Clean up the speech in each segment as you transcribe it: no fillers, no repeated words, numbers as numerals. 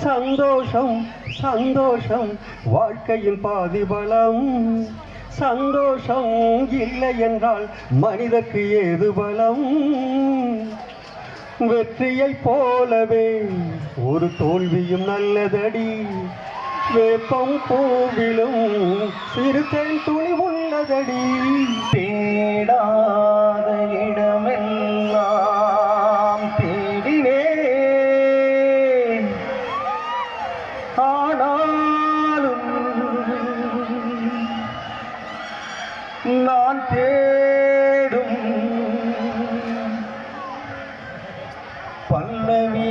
சந்தோஷம் சந்தோஷம் வாழ்க்கையின் பாதிபலம். சந்தோஷம் இல்லை என்றால் மனிதற்கு ஏது பலம்? வெற்றியை போலவே ஒரு தோல்வியும் நல்லதடி. வேப்பம் பூவிலும் சிறுத்தேன் துணி உள்ளதடி. தேடாத இடமெல்லாம் தேடினேன், ஆனாலும் நான் தேடும் பல்லவி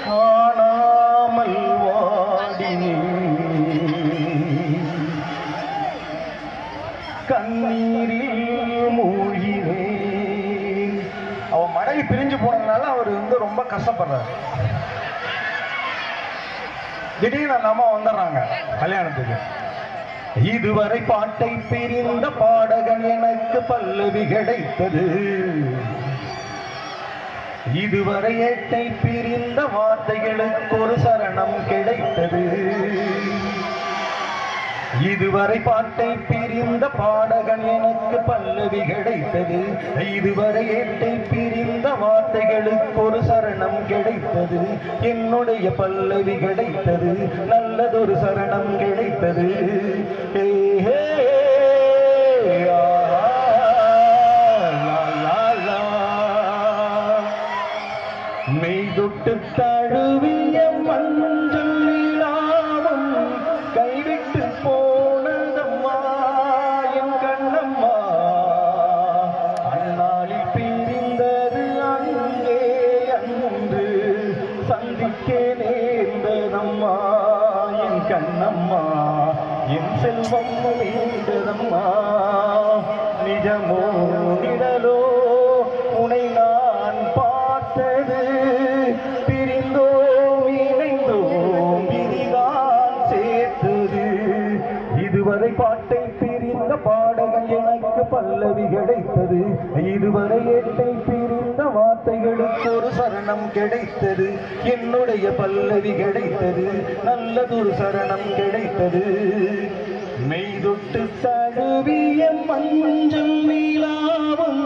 காணாமல் வாடினேன். கண்ணீரில் மூழ்கினேன். அவன் மனைவி பிரிஞ்சு போனதுனால அவர் ரொம்ப கஷ்டப்படுறார். திடீர்னு அந்த அம்மா வந்துடுறாங்க கல்யாணத்துக்கு. இதுவரை பாட்டை பிரிந்த பாடகன் எனக்கு பல்லவி கிடைத்தது. இதுவரை ஏட்டை பிரிந்த வார்த்தைகளுக்கு ஒரு சரணம் கிடைத்தது. இதுவரை பாட்டை பிரிந்த பாடகன் எனக்கு பல்லவி கிடைத்தது. இதுவரை ஏட்டை பிரிந்த வார்த்தைகளுக்கு ஒரு சரணம் கிடைத்தது. என்னுடைய பல்லவி கிடைத்தது, நல்லதொரு சரணம் கிடைத்தது. மெய்தொட்டு தழுவிய மஞ்சள் நிலாவும் கைவிட்டு போனதம்மா என் கண்ணம்மா. அந்நாளில் பிரிந்தது அங்கே அன்று சந்திக்க நேர்ந்ததம்மா என் கண்ணம்மா. என் செல்வம் மீண்டதம்மா. நிஜமோ நிழலோ உனை நான் பார்த்தது. பிரிந்தோம் இணைந்தோம் விதிதான் சேர்த்தது. இதுவரை பாட்டை பிரிந்த பாடகன் எனக்கு பல்லவி கிடைத்தது. இதுவரை ஏட்டை பிரிந்த வார்த்தைகளுக்கு ஒரு சரணம் கிடைத்தது. என்னுடைய பல்லவி கிடைத்தது, நல்லதொரு சரணம் கிடைத்தது. மெய்தொட்டு தழுவிய மஞ்சள் நீலாவும்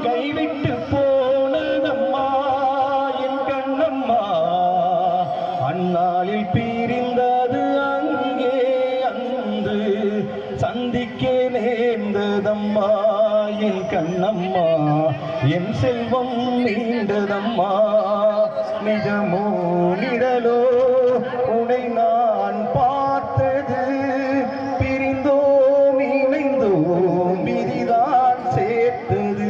கைவிட்டு போனதம்மா என் கண்ணம்மா. அந்நாளில் பிரிந்தது அங்கே அன்று சந்திக்க நேர்ந்ததம்மா என் கண்ணம்மா. என் செல்வம் நீண்டதம்மா. நிஜமோ நிழலோ உனை நான் பார்த்தது. பிரிந்தோம் இணைந்தோம் விதிதான் சேர்த்தது.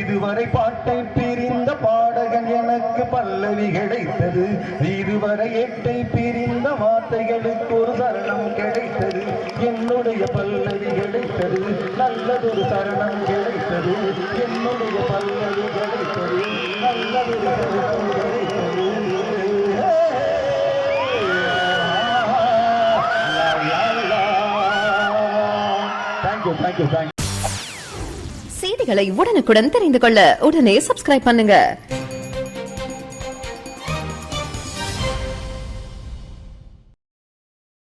இதுவரை பாட்டை பிரிந்த பாடகன் எனக்கு பல்லவி கிடைத்தது. இதுவரை எட்டை பிரிந்த வார்த்தைகளுக்கு ஒரு சரணம் கிடைத்தது. என்னுடைய பல்லவி கிடைத்தது, நல்லதொரு சரணம் கிடைத்தது. என்னுடைய பல்லவி கிடைத்தது, நல்லதொரு சரணம் கிடைத்தது. செய்திகளை உடனுக்குடன் தெரிந்து கொள்ள உடனே சப்ஸ்கிரைப் பண்ணுங்க.